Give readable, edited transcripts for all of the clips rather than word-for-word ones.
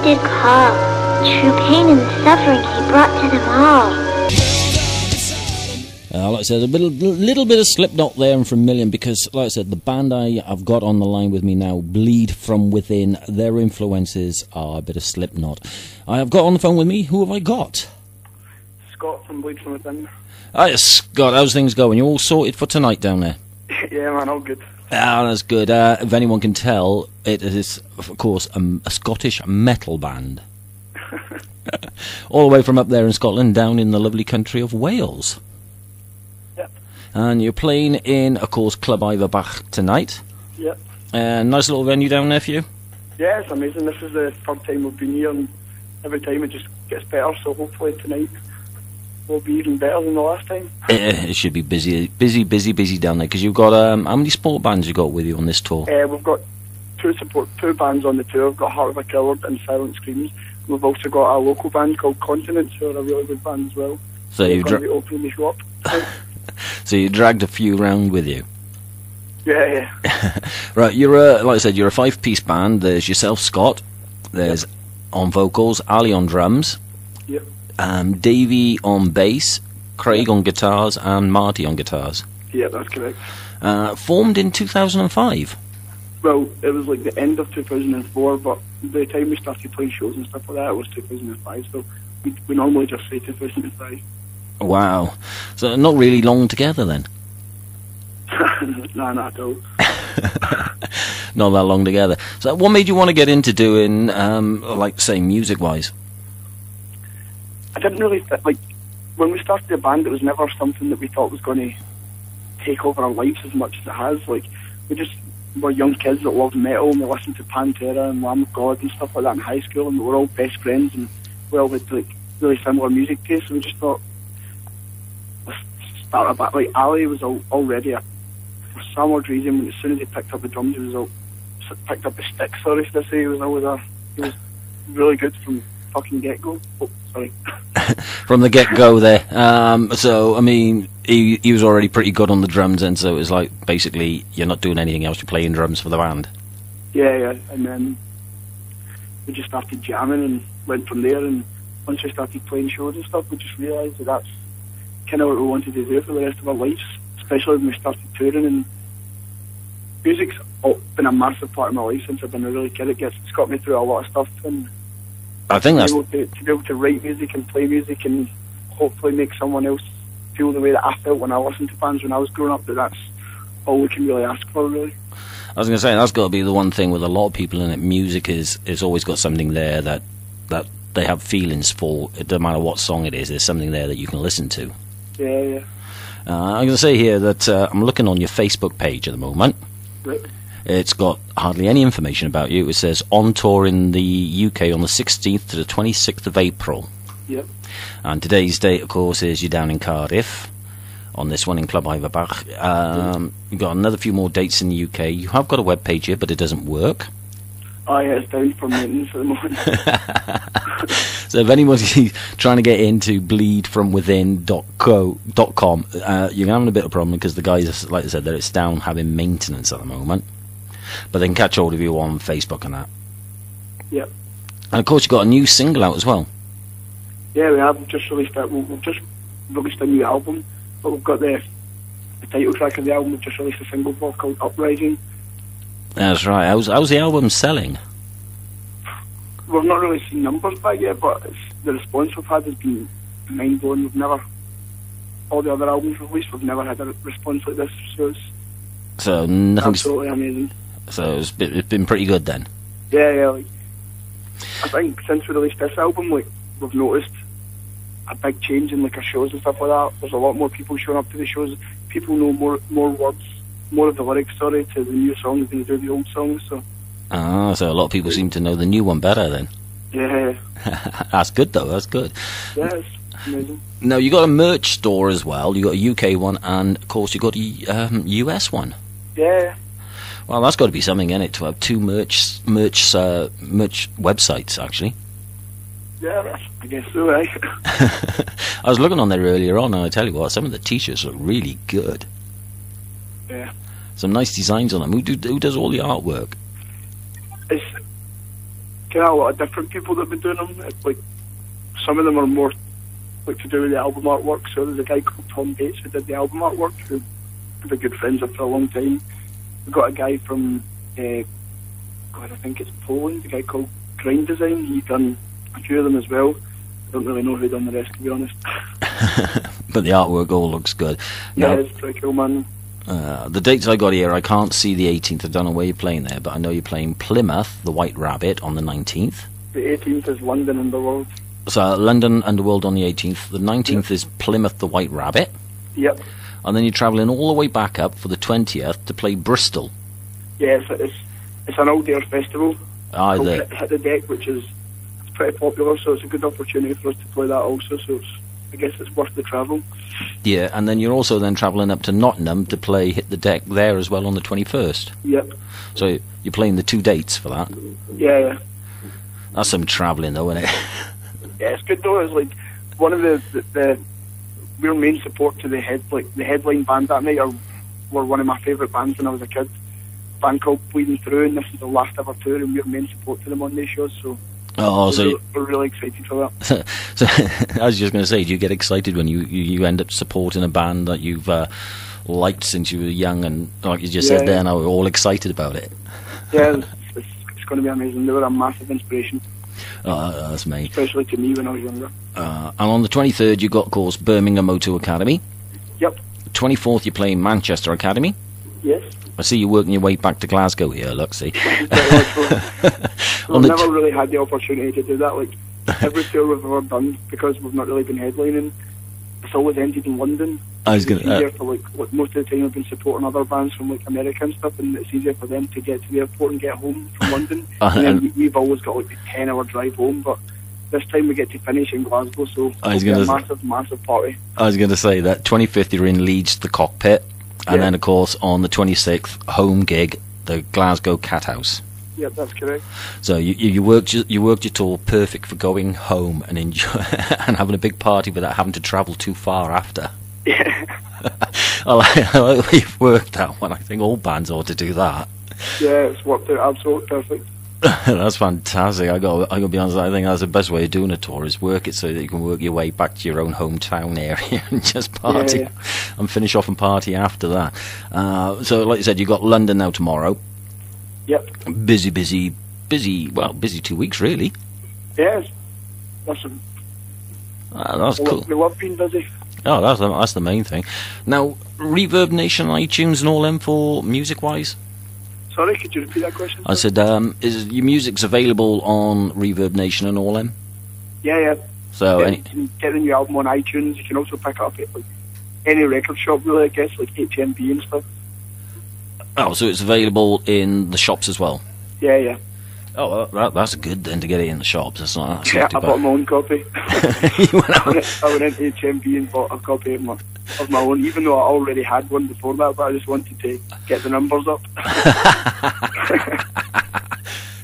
did call. True pain and suffering he brought to them all. Like I said, a little bit of Slipknot there and from Million, because, like I said, the band I've got on the line with me now, Bleed From Within, their influences are a bit of Slipknot. I have got on the phone with me, who have I got? Scott from Bleed From Within. Hi, Scott, how's things going? You all sorted for tonight down there? Yeah, man, all good. Ah, that's good. If anyone can tell, it is, of course, a Scottish metal band. All the way from up there in Scotland, down in the lovely country of Wales. Yep. And you're playing in, of course, Clwb Ifor Bach tonight. Yep. Nice little venue down there for you? Yeah, it's amazing. This is the third time we've been here, and every time it just gets better, so hopefully tonight will be even better than the last time. It should be busy down there, because you've got, how many sport bands you got with you on this tour? We've got two bands on the tour. We've got Cardiff Clwb and Silent Screams. We've also got a local band called Continents, who are a really good band as well. So you're going to be opening the shop. So you dragged a few round with you? Yeah. Right, you're like I said, you're a 5-piece band. There's yourself, Scott. There's on vocals, Ali on drums. Yep. Davey on bass, Craig on guitars, and Marty on guitars. Yeah, that's correct. Formed in 2005. Well, it was like the end of 2004, but the time we started playing shows and stuff like that, it was 2005, so we normally just say 2005. Wow. So not really long together then? Nah, not at all. Not that long together. So what made you want to get into doing, like, say, music-wise? I didn't really, like, when we started the band, it was never something that we thought was going to take over our lives as much as it has. Like, we're young kids that love metal, and we listened to Pantera and Lamb of God and stuff like that in high school, and we were all best friends, and we all had, like, really similar music tastes, and we just thought, let's start a band. Like, Ali was already, for some odd reason, as soon as he picked up the drums, picked up the stick, sorry to say, he was really good from fucking get-go. Oh, sorry. From the get-go there. So, I mean, he was already pretty good on the drums, and so it was like, basically, you're not doing anything else, you're playing drums for the band. Yeah, and then we just started jamming and went from there, and once we started playing shows and stuff, we just realised that that's kind of what we wanted to do for the rest of our lives, especially when we started touring, and music's been a massive part of my life since I've been a really kid. It's got me through a lot of stuff, and I think that's... to be able to write music and play music and hopefully make someone else feel the way that I felt when I listened to bands when I was growing up, that's all we can really ask for, really. I was going to say, that's got to be the one thing with a lot of people in it. Music is always got something there that they have feelings for. It doesn't matter what song it is, there's something there that you can listen to. Yeah. I'm going to say here that I'm looking on your Facebook page at the moment. Right. It's got hardly any information about you. It says on tour in the UK on the 16th to the 26th of April. Yep. And today's date, of course, is you're down in Cardiff on this one in Clwb Ifor Bach. You've got another few more dates in the UK. You have got a web page here, but it doesn't work. Oh, yeah, it's down for maintenance at the moment. So if anyone's trying to get into bleedfromwithin.com, you're having a bit of a problem because the guys, like I said, that it's down having maintenance at the moment. But they can catch hold of you on Facebook and that. Yep. And of course, you've got a new single out as well. Yeah, we have just released it. We've just released a new album, but we've got the title track of the album. We've just released a single called Uprising. That's right. How's the album selling? We've not really seen numbers back yet, but the response we've had has been mind-blowing. All the other albums we've released, we've never had a response like this, so it's absolutely amazing. So it's been pretty good then? Yeah, like, I think since we released this album, like, we've noticed a big change in like our shows and stuff like that. There's a lot more people showing up to the shows. People know more words, more of the lyrics, to the new songs than they do the old songs, so... So a lot of people seem to know the new one better then. Yeah. That's good though, that's good. Yeah, it's amazing. Now, you got a merch store as well. You got a UK one, and of course you got a US one. Yeah. Well, that's got to be something in it to have two merch websites, actually. Yeah, I guess so, right? I was looking on there earlier on, and I tell you what, some of the t-shirts are really good. Yeah. Some nice designs on them. Who does all the artwork? It's kind of a lot of different people that have been doing them. It's like some of them are more like to do with the album artwork. So there's a guy called Tom Bates who did the album artwork, who we've been good friends with for a long time. We've got a guy from I think it's Poland, a guy called Grind Design. He's done a few of them as well. I don't really know who done the rest, to be honest. But the artwork all looks good. Yeah, it's pretty cool, man. The dates I got here, I can't see the 18th. I don't know where you're playing there, but I know you're playing Plymouth, the White Rabbit, on the 19th. The 18th is London Underworld. So London Underworld on the 18th. The 19th is Plymouth, the White Rabbit. Yep. And then you're travelling all the way back up for the 20th to play Bristol. Yeah, it's an all-day festival. Called Hit the Deck, which is pretty popular, so it's a good opportunity for us to play that also. So I guess it's worth the travel. Yeah, and then you're also then travelling up to Nottingham to play Hit the Deck there as well on the 21st. Yep. So you're playing the 2 dates for that. Yeah. That's some travelling though, isn't it? Yeah, it's good though. It's like one of the real main support to the headline band that night were one of my favourite bands when I was a kid. A band called Bleeding Through, and this is the last ever tour, and we're main support to them on these shows. So we're really excited for that. So I was just going to say, do you get excited when you end up supporting a band that you've liked since you were young, and like you just said there, now we're all excited about it? Yeah, it's going to be amazing. They were a massive inspiration. Oh, that's me. Especially to me when I was younger. And on the 23rd, you got, of course, Birmingham O2 Academy. Yep. 24th, you're playing Manchester Academy. Yes. I see you working your way back to Glasgow here, look, see. I've never really had the opportunity to do that. Like, every tour we've ever done, because we've not really been headlining, it's always ended in London. It's easier for, like, most of the time I've been supporting other bands from, like, America and stuff, and it's easier for them to get to the airport and get home from London. And then we've always got, like, a 10-hour drive home, but this time we get to finish in Glasgow, so it's a massive party. I was going to say that 25th you're in Leeds, the Cockpit, and then, of course, on the 26th, home gig, the Glasgow Cat House. Yep, that's correct. So you worked your tour perfect for going home and enjoy and having a big party without having to travel too far after. Yeah. I like the way you've worked that one. I think all bands ought to do that. Yeah, it's worked out absolutely perfect. That's fantastic. I got to be honest. I think that's the best way of doing a tour, is work it so that you can work your way back to your own hometown area and just party and finish off and party after that. So, like you said, you got London now tomorrow. Yep. Busy 2 weeks really. Yes. That's cool. We love being busy. Oh, that's the main thing. Now, Reverb Nation, iTunes, and all them for music-wise. Sorry, could you repeat that question? I said, is your music's available on Reverb Nation and all them? Yeah. So you can get the new album on iTunes. You can also pick it up at like any record shop, really, I guess, like HMV and stuff. Oh, so it's available in the shops as well? Yeah. Oh, that's good then, to get it in the shops. That's not I too bad. bought my own copy. I went into HMV and bought a copy of my own, even though I already had one before that, but I just wanted to get the numbers up.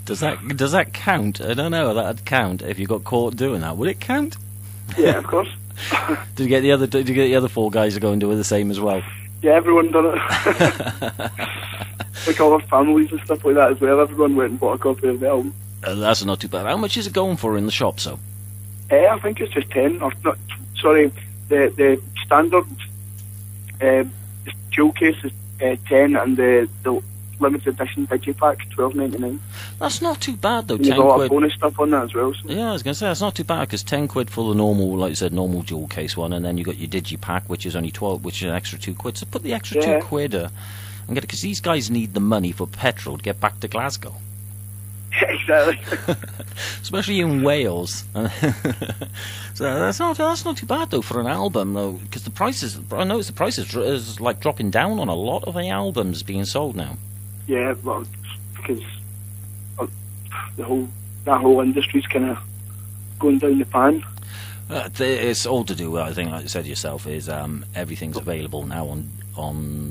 Does that count? I don't know. That'd count if you got caught doing that. Would it count? Yeah, of course. Did you get the other 4 guys to go and do the same as well? Yeah, everyone done it. Like all our families and stuff like that as well. Everyone went and bought a copy of the album. That's not too bad. How much is it going for in the shop, so? I think it's just 10. Or not, sorry, the standard jewel case is 10, and the limited edition digipack £12.99. That's not too bad though. And there's a lot of bonus stuff on that as well. So. Yeah, I was going to say that's not too bad, because £10 for the normal, like you said, normal jewel case one, and then you got your digipack, which is only 12, which is an extra £2. So put the extra £2 and get it, because these guys need the money for petrol to get back to Glasgow. Exactly. Especially in Wales. So that's not too bad though for an album though, because the prices, I noticed the prices is like dropping down on a lot of the albums being sold now. Yeah, well, because that whole industry's kind of going down the pan. It's all to do with, I think, like you said yourself, is everything's available now on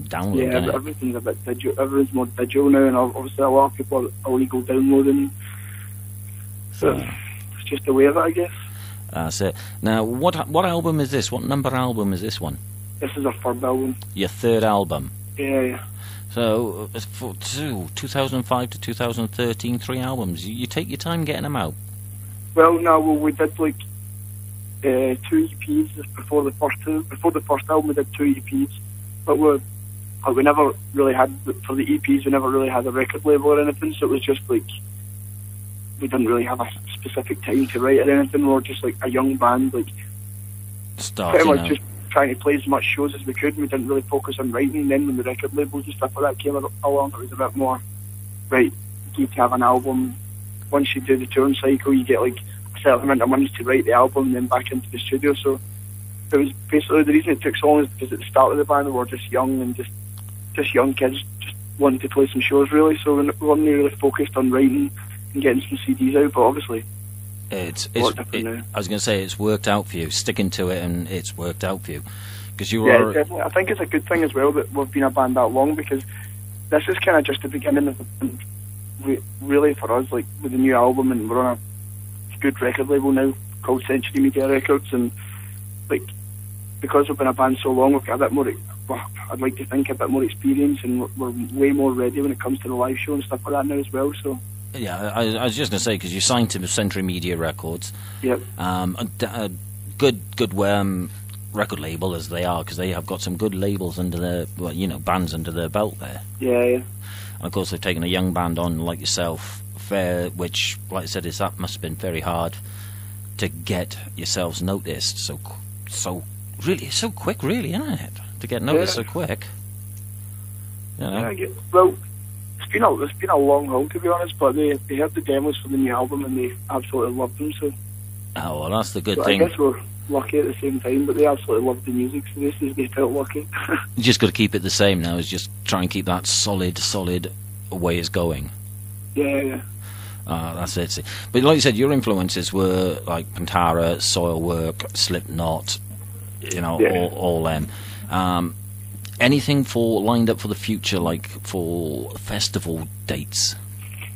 download. Yeah, everything's a bit digital. Everything's more digital now, and obviously a lot of people are illegal downloading. So it's just the way of it, I guess. That's it. Now, what album is this? What number album is this one? This is our 3rd album. Your 3rd album. Yeah. So, for 2005 to 2013, 3 albums. You take your time getting them out? Well, no, we did like 2 EPs before the first album. We did 2 EPs, but we never really had, for the EPs, we never really had a record label or anything, so it was just like, we didn't really have a specific time to write or anything. We were just like a young band, like, pretty much just trying to play as much shows as we could, and we didn't really focus on writing. And then when the record labels and stuff like that came along, it was a bit more, right, you need to have an album. Once you do the touring cycle, you get like a certain amount of money to write the album and then back into the studio. So it was basically, the reason it took so long is because at the start of the band we were just young and just young kids just wanting to play some shows, really. So we weren't really focused on writing and getting some CDs out, but obviously I was going to say, it's worked out for you, sticking to it, and it's worked out for you. Because yeah, definitely. I think it's a good thing as well that we've been a band that long, because this is kind of just the beginning of the band. Really, for us, like, with the new album, and we're on a good record label now called Century Media Records, and like, because we've been a band so long, we've got a bit more, well, I'd like to think, a bit more experience, and we're way more ready when it comes to the live show and stuff like that now as well. So yeah, I was just going to say, because you signed to Century Media Records. Yep. A good record label as they are, because they have got some good labels under their, well, you know, bands under their belt there. Yeah. And of course, they've taken a young band on like yourself, which, like I said, that must have been very hard to get yourselves noticed. So quick, really, isn't it? To get noticed so quick. You know? Yeah, well, it's been a long haul, to be honest, but they heard the demos for the new album and they absolutely loved them. So, oh, well, that's the good thing. I guess we're lucky at the same time, but they absolutely loved the music, so they felt lucky. You just got to keep it the same now. Is just try and keep that solid way it's going. Yeah. That's it. But like you said, your influences were like Pantera, Soilwork, Slipknot, you know, all them. Anything lined up for the future, like for festival dates?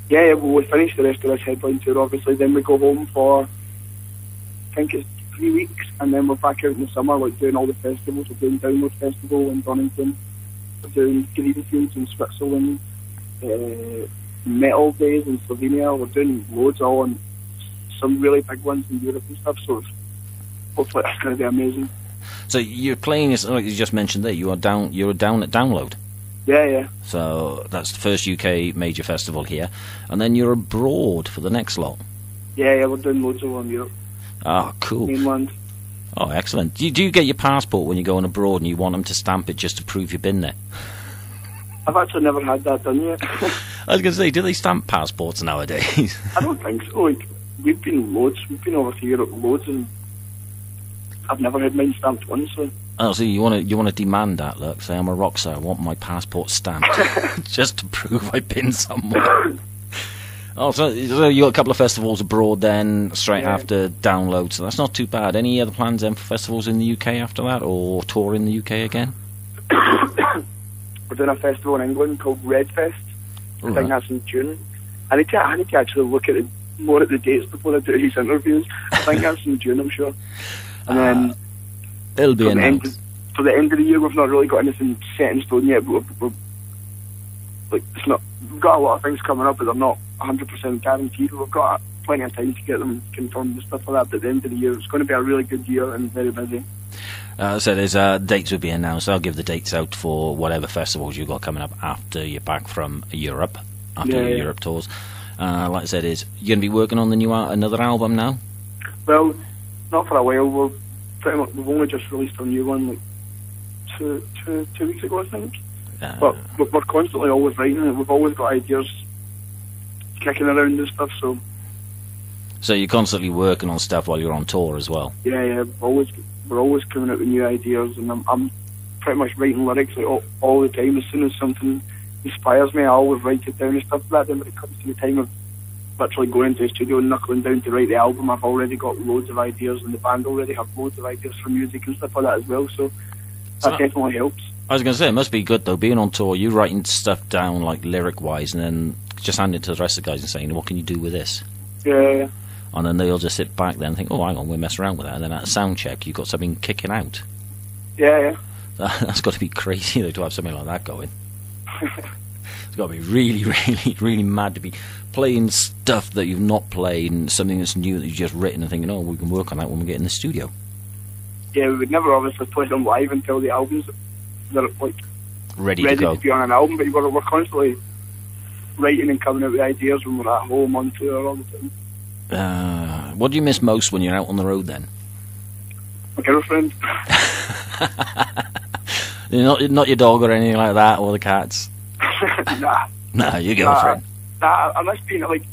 Yeah, well, we finish the rest of this headline tour, obviously, then we go home for, I think it's 3 weeks, and then we're back out in the summer, like, doing all the festivals. We're doing Download Festival in Donington, we're doing Greenfields in Switzerland, Metal Days in Slovenia. We're doing loads all, and some really big ones in Europe and stuff, so hopefully that's going to be amazing. So you're playing, like you just mentioned there, you're down at Download. Yeah. So that's the first UK major festival here, and then you're abroad for the next lot. Yeah, we're doing loads of them in Europe. Oh, cool. Mainland. Oh, excellent. Do you get your passport when you're going abroad and you want them to stamp it just to prove you've been there? I've actually never had that done yet. I was going to say, do they stamp passports nowadays? I don't think so. Like, we've been over to Europe loads, and I've never had mine stamped once. So. Oh, so you want to demand that? Look, say I'm a rock star. I want my passport stamped just to prove I've been somewhere. Oh, so you got a couple of festivals abroad then, straight after Download. So that's not too bad. Any other plans then for festivals in the UK after that, or tour in the UK again? We're doing a festival in England called Red Fest. I think that's in June. I need to actually look at more at the dates before I do these interviews. I think that's in June, I'm sure. And then it'll be announced. For the end of the year, we've not really got anything set in stone yet. But we've got a lot of things coming up, but they're not 100% guaranteed. We've got plenty of time to get them confirmed and stuff like that. But at the end of the year, it's going to be a really good year and very busy. So there's dates will be announced. I'll give the dates out for whatever festivals you've got coming up after you're back from Europe, after your Europe tours. Like I said, you're going to be working on another album now? Well, not for a while. We've only just released a new one like two weeks ago, I think. But we're constantly always writing. We've always got ideas kicking around and stuff. So you're constantly working on stuff while you're on tour as well. Yeah. We're always coming out with new ideas, and I'm pretty much writing lyrics like all the time. As soon as something inspires me, I always write it down and stuff like that. Then when it comes to the time of literally going into the studio and knuckling down to write the album, I've already got loads of ideas, and the band already have loads of ideas for music and stuff like that as well. So that definitely helps. I was going to say, it must be good though, being on tour, you writing stuff down like lyric wise, and then just handing it to the rest of the guys and saying, what can you do with this? Yeah. And then they'll just sit back there and think, oh, hang on, we'll mess around with that. And then at a sound check, you've got something kicking out. Yeah. That's got to be crazy, though, to have something like that going. It's got to be really, really, really mad to be playing stuff that you've not played and something that's new that you've just written and thinking, oh, we can work on that when we get in the studio. Yeah, we would never obviously play them live until the albums are like Ready to go. to be on an album, but we're constantly writing and coming up with ideas when we're at home on tour all the time. What do you miss most when you're out on the road then? My girlfriend. Not your dog or anything like that, or the cats? Nah, your girlfriend. I miss being, like,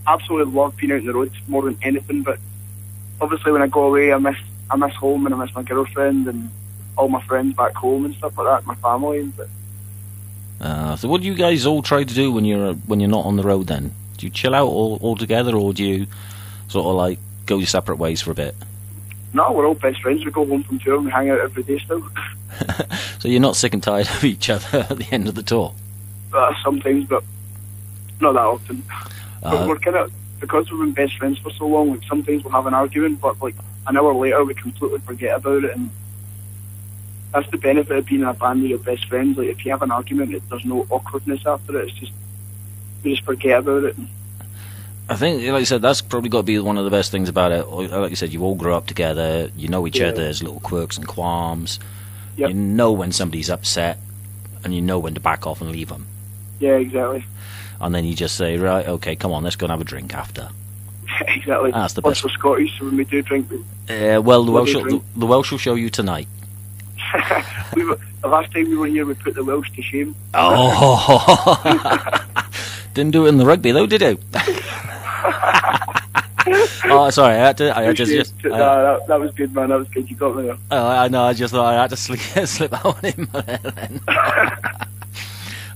absolutely love being out on the road more than anything, but obviously when I go away I miss home and I miss my girlfriend and all my friends back home and stuff like that, my family and stuff. So what do you guys all try to do when you're not on the road then? Do you chill out all together, or do you sort of like go your separate ways for a bit? No, we're all best friends. We go home from tour and we hang out every day still. So you're not sick and tired of each other at the end of the tour? Sometimes, but not that often. But we're kind of, because we've been best friends for so long, like sometimes we'll have an argument, but like an hour later we completely forget about it, and that's the benefit of being in a band with your best friends. Like if you have an argument, there's no awkwardness after it. It's just, you just forget about it. I think, like I said, that's probably got to be one of the best things about it. Like you said, you all grew up together, you know each other's little quirks and qualms. Yep. You know when somebody's upset, and you know when to back off and leave them. Yeah, exactly. And then you just say, right, okay, come on, let's go and have a drink after. Exactly. That's the Plus best. we're Scottish, so when we do drink, well, the Welsh will show you tonight. The last time we were here, we put the Welsh to shame. Oh, didn't do it in the rugby though, did you? Oh, sorry, that was good, man. That was good. You got me there. Oh, I know. I just thought I had to slip that one in there then.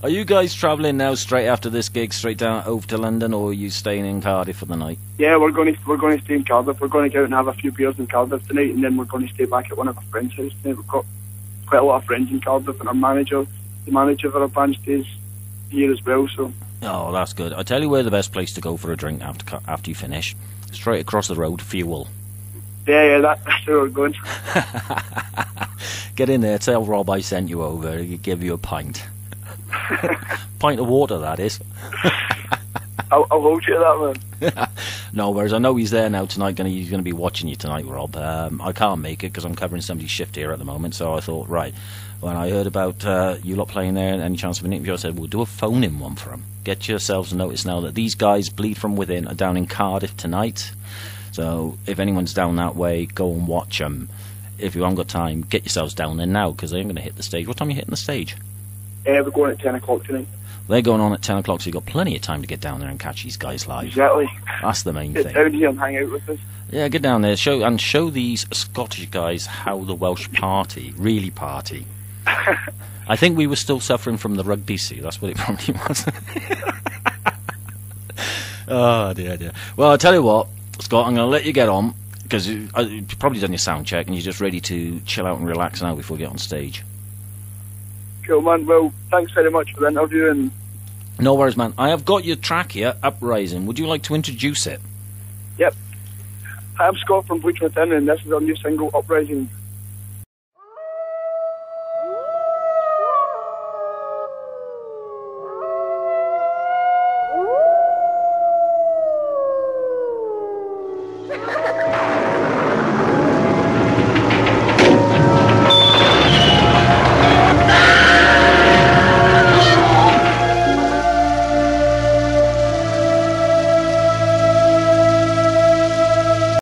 Are you guys travelling now straight after this gig, straight down over to London, or are you staying in Cardiff for the night? Yeah, we're going to stay in Cardiff. We're going to go out and have a few beers in Cardiff tonight, and then we're going to stay back at one of our friends' house tonight. We've got quite a lot of friends in Cardiff, and the manager of our band stays here as well. So. Oh, that's good. I tell you where the best place to go for a drink after you finish. Straight across the road, Fuel. Yeah, that's where we're going. Get in there, tell Rob I sent you over. He'll give you a pint. Pint of water, that is. I'll hold you to that, man. No worries. I know he's there now tonight. He's going to be watching you tonight, Rob. I can't make it because I'm covering somebody's shift here at the moment. So I thought, right, when I heard about you lot playing there, any chance of an interview, I said, we'll do a phone-in one for him. Get yourselves a notice now that these guys, Bleed From Within, are down in Cardiff tonight. So if anyone's down that way, go and watch them. If you haven't got time, get yourselves down there now because they're going to hit the stage. What time are you hitting the stage? We're going at 10 o'clock tonight. They're going on at 10 o'clock, so you've got plenty of time to get down there and catch these guys live. Exactly. That's the main thing. Get down here and hang out with us. Yeah, get down there, show these Scottish guys how the Welsh really party. I think we were still suffering from the rugby, see, that's what it probably was. Oh, dear. Well, I'll tell you what, Scott, I'm going to let you get on, because you've probably done your sound check, and you're just ready to chill out and relax now before we get on stage. Cool, man. Well, thanks very much for the interview. And no worries, man. I have got your track here, Uprising. Would you like to introduce it? Yep. Hi, I'm Scott from Bleed From Within, and this is our new single, Uprising.